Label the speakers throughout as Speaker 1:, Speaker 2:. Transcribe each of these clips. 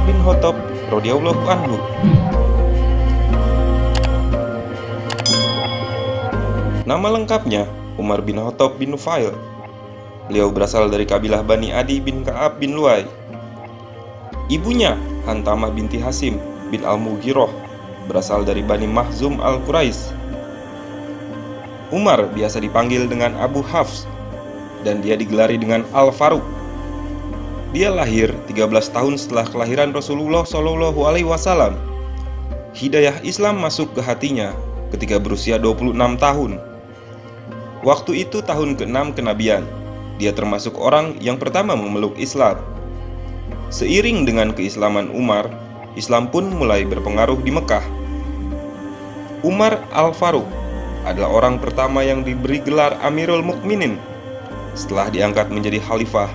Speaker 1: bin Khattab radhiyallahu anhu. Nama lengkapnya Umar bin Khattab bin Nufail. Beliau berasal dari kabilah Bani Adi bin Ka'ab bin Luay. Ibunya Hantamah binti Hasim bin Al-Mughirah, berasal dari Bani Makhzum Al-Quraisy. Umar biasa dipanggil dengan Abu Hafs dan dia digelari dengan Al-Faruq. Dia lahir 13 tahun setelah kelahiran Rasulullah SAW. Hidayah Islam masuk ke hatinya ketika berusia 26 tahun. Waktu itu tahun ke-6 kenabian. Dia termasuk orang yang pertama memeluk Islam. Seiring dengan keislaman Umar, Islam pun mulai berpengaruh di Mekah. Umar Al-Faruq adalah orang pertama yang diberi gelar Amirul Mukminin setelah diangkat menjadi khalifah.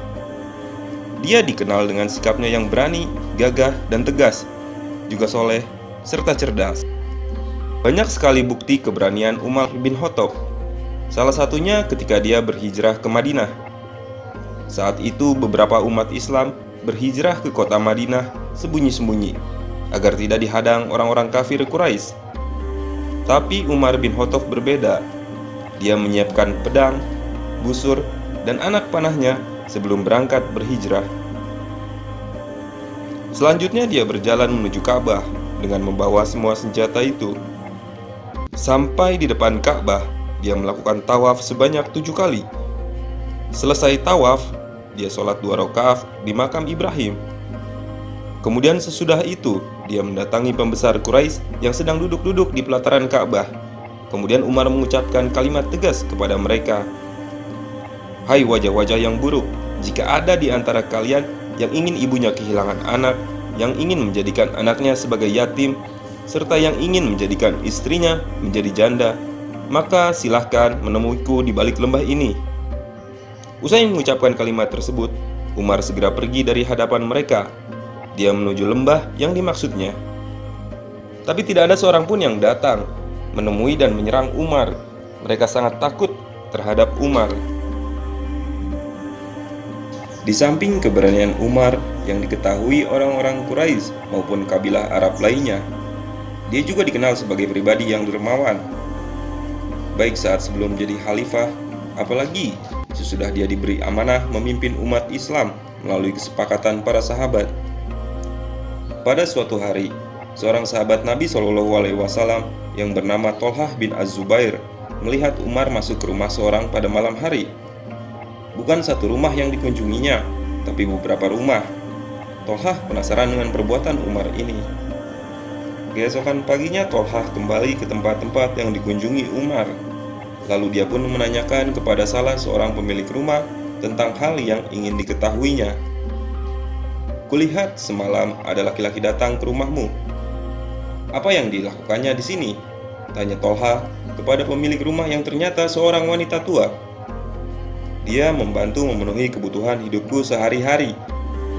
Speaker 1: Dia dikenal dengan sikapnya yang berani, gagah, dan tegas, juga soleh, serta cerdas. Banyak sekali bukti keberanian Umar bin Khattab. Salah satunya ketika dia berhijrah ke Madinah. Saat itu beberapa umat Islam berhijrah ke kota Madinah sembunyi-sembunyi agar tidak dihadang orang-orang kafir Quraisy. Tapi Umar bin Khattab berbeda. Dia menyiapkan pedang, busur, dan anak panahnya sebelum berangkat berhijrah. Selanjutnya dia berjalan menuju Ka'bah dengan membawa semua senjata itu. Sampai di depan Ka'bah, dia melakukan tawaf sebanyak 7 kali. Selesai tawaf, dia sholat 2 rakaat di makam Ibrahim. Kemudian sesudah itu, dia mendatangi pembesar Quraisy yang sedang duduk-duduk di pelataran Ka'bah. Kemudian Umar mengucapkan kalimat tegas kepada mereka, "Hai wajah-wajah yang buruk, jika ada di antara kalian yang ingin ibunya kehilangan anak, yang ingin menjadikan anaknya sebagai yatim, serta yang ingin menjadikan istrinya menjadi janda, maka silahkan menemuiku di balik lembah ini." Usai mengucapkan kalimat tersebut, Umar segera pergi dari hadapan mereka. Dia menuju lembah yang dimaksudnya. Tapi tidak ada seorang pun yang datang menemui dan menyerang Umar. Mereka sangat takut terhadap Umar. Di samping keberanian Umar yang diketahui orang-orang Quraisy maupun kabilah Arab lainnya, dia juga dikenal sebagai pribadi yang dermawan. Baik saat sebelum jadi khalifah, apalagi sesudah dia diberi amanah memimpin umat Islam melalui kesepakatan para sahabat. Pada suatu hari, seorang sahabat Nabi SAW yang bernama Tolhah bin Az-Zubair melihat Umar masuk ke rumah seorang pada malam hari. Bukan satu rumah yang dikunjunginya, tapi beberapa rumah. Tolhah penasaran dengan perbuatan Umar ini. Keesokan paginya Tolhah kembali ke tempat-tempat yang dikunjungi Umar. Lalu dia pun menanyakan kepada salah seorang pemilik rumah tentang hal yang ingin diketahuinya. "Kulihat semalam ada laki-laki datang ke rumahmu. Apa yang dilakukannya di sini?" tanya Tolhah kepada pemilik rumah yang ternyata seorang wanita tua. "Dia membantu memenuhi kebutuhan hidupku sehari-hari,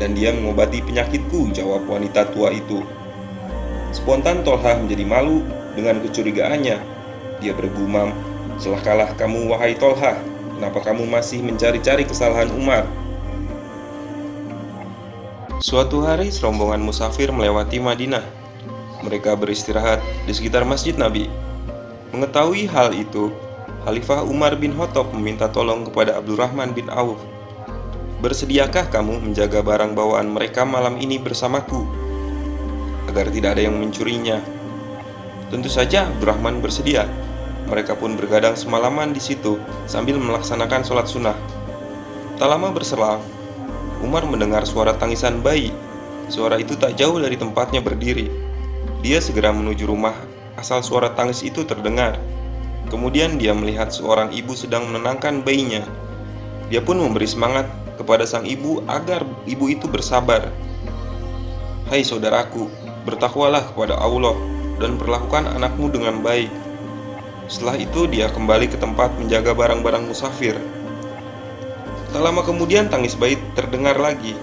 Speaker 1: dan dia mengobati penyakitku," jawab wanita tua itu. Spontan Tolhah menjadi malu dengan kecurigaannya. Dia bergumam, "Celakalah kamu wahai Tolhah, kenapa kamu masih mencari-cari kesalahan Umar?" Suatu hari serombongan musafir melewati Madinah. Mereka beristirahat di sekitar Masjid Nabi. Mengetahui hal itu, Khalifah Umar bin Khattab meminta tolong kepada Abdurrahman bin Auf. "Bersediakah kamu menjaga barang bawaan mereka malam ini bersamaku, agar tidak ada yang mencurinya?" Tentu saja Abdurrahman bersedia. Mereka pun bergadang semalaman di situ sambil melaksanakan sholat sunnah. Tak lama berselang, Umar mendengar suara tangisan bayi. Suara itu tak jauh dari tempatnya berdiri. Dia segera menuju rumah asal suara tangis itu terdengar. Kemudian dia melihat seorang ibu sedang menenangkan bayinya. Dia pun memberi semangat kepada sang ibu agar ibu itu bersabar. "Hai saudaraku, bertakwalah kepada Allah dan perlakukan anakmu dengan baik." Setelah itu dia kembali ke tempat menjaga barang-barang musafir. Tak lama kemudian tangis bayi terdengar lagi.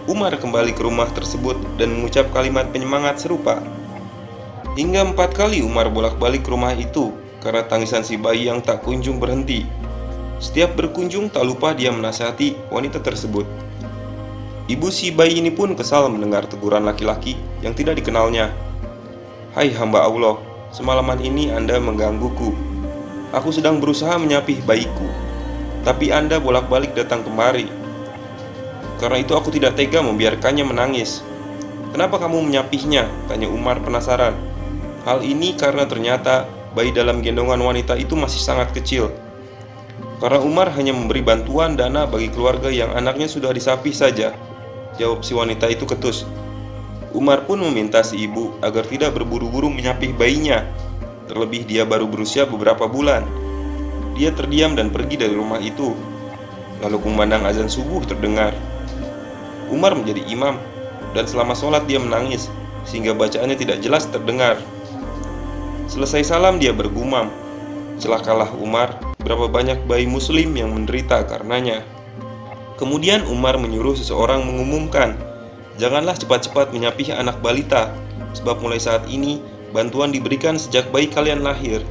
Speaker 1: Umar kembali ke rumah tersebut dan mengucap kalimat penyemangat serupa. Hingga 4 kali Umar bolak-balik ke rumah itu karena tangisan si bayi yang tak kunjung berhenti. Setiap berkunjung tak lupa dia menasihati wanita tersebut. Ibu si bayi ini pun kesal mendengar teguran laki-laki yang tidak dikenalnya. "Hai hamba Allah, semalaman ini Anda menggangguku. Aku sedang berusaha menyapih bayiku, tapi Anda bolak-balik datang kemari. Karena itu aku tidak tega membiarkannya menangis." "Kenapa kamu menyapihnya?" tanya Umar penasaran. Hal ini karena ternyata bayi dalam gendongan wanita itu masih sangat kecil. Karena Umar hanya memberi bantuan dana bagi keluarga yang anaknya sudah disapih saja, jawab si wanita itu ketus. Umar pun meminta si ibu agar tidak berburu-buru menyapih bayinya, terlebih dia baru berusia beberapa bulan. Dia terdiam dan pergi dari rumah itu. Lalu kumandang azan subuh terdengar. Umar menjadi imam, dan selama sholat dia menangis, sehingga bacaannya tidak jelas terdengar. Selesai salam dia bergumam, "Celakalah Umar, berapa banyak bayi muslim yang menderita karenanya." Kemudian Umar menyuruh seseorang mengumumkan, "Janganlah cepat-cepat menyapih anak balita, sebab mulai saat ini bantuan diberikan sejak bayi kalian lahir."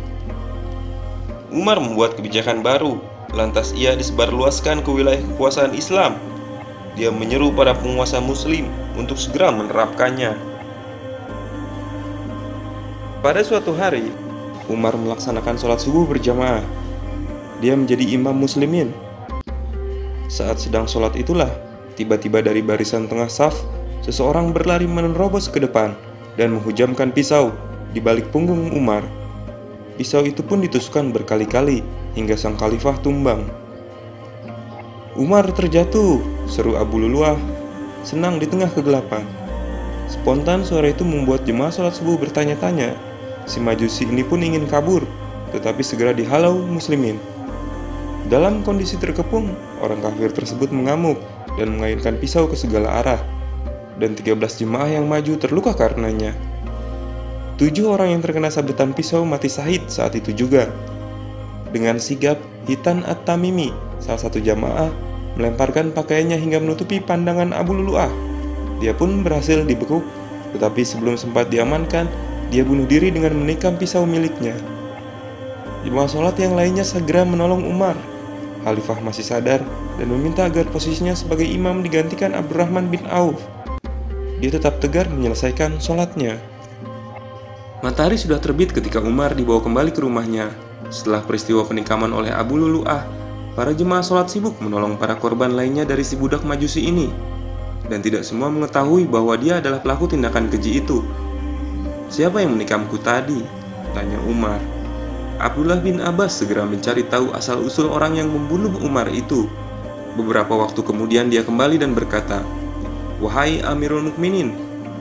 Speaker 1: Umar membuat kebijakan baru, lantas ia disebarluaskan ke wilayah kekuasaan Islam. Dia menyeru para penguasa muslim untuk segera menerapkannya. Pada suatu hari, Umar melaksanakan sholat subuh berjamaah. Dia menjadi imam muslimin. Saat sedang sholat itulah, tiba-tiba dari barisan tengah saf, seseorang berlari menerobos ke depan dan menghujamkan pisau di balik punggung Umar. Pisau itu pun ditusukkan berkali-kali hingga sang khalifah tumbang. "Umar terjatuh!" seru Abu Luluah, senang di tengah kegelapan. Spontan suara itu membuat jemaah sholat subuh bertanya-tanya. Si majusi ini pun ingin kabur, tetapi segera dihalau muslimin. Dalam kondisi terkepung, orang kafir tersebut mengamuk dan mengayunkan pisau ke segala arah, dan 13 jemaah yang maju terluka karenanya. 7 orang yang terkena sabetan pisau mati syahid saat itu juga. Dengan sigap, Hitan At-Tamimi, salah satu jamaah, melemparkan pakaiannya hingga menutupi pandangan Abu Luluah. Dia pun berhasil dibekuk, tetapi sebelum sempat diamankan, dia bunuh diri dengan menikam pisau miliknya. Jemaah sholat yang lainnya segera menolong Umar. Khalifah masih sadar dan meminta agar posisinya sebagai imam digantikan Abdurrahman bin Auf. Dia tetap tegar menyelesaikan sholatnya. Matahari sudah terbit ketika Umar dibawa kembali ke rumahnya. Setelah peristiwa penikaman oleh Abu Luluah, para jemaah sholat sibuk menolong para korban lainnya dari si budak majusi ini. Dan tidak semua mengetahui bahwa dia adalah pelaku tindakan keji itu. "Siapa yang menikamku tadi?" tanya Umar. Abdullah bin Abbas segera mencari tahu asal-usul orang yang membunuh Umar itu. Beberapa waktu kemudian dia kembali dan berkata, "Wahai Amirul Mukminin,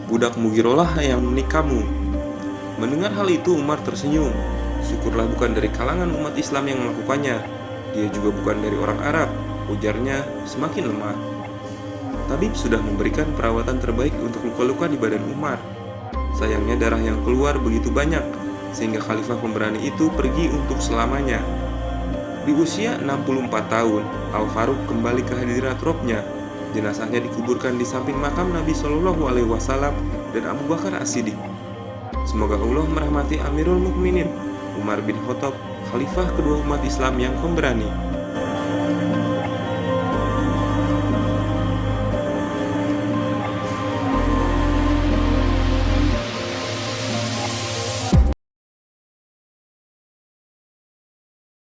Speaker 1: budak Mughirah yang menikahmu." Mendengar hal itu Umar tersenyum. Syukurlah bukan dari kalangan umat Islam yang melakukannya. Dia juga bukan dari orang Arab, ujarnya semakin lemah. Tabib sudah memberikan perawatan terbaik untuk luka-luka di badan Umar. Sayangnya darah yang keluar begitu banyak, sehingga khalifah pemberani itu pergi untuk selamanya. Di usia 64 tahun, Al-Faruq kembali ke hadirat Robnya. Jenazahnya dikuburkan di samping makam Nabi Shallallahu Alaihi Wasallam dan Abu Bakar As-Siddiq. Semoga Allah merahmati Amirul Mukminin Umar bin Khattab, khalifah kedua umat Islam yang pemberani.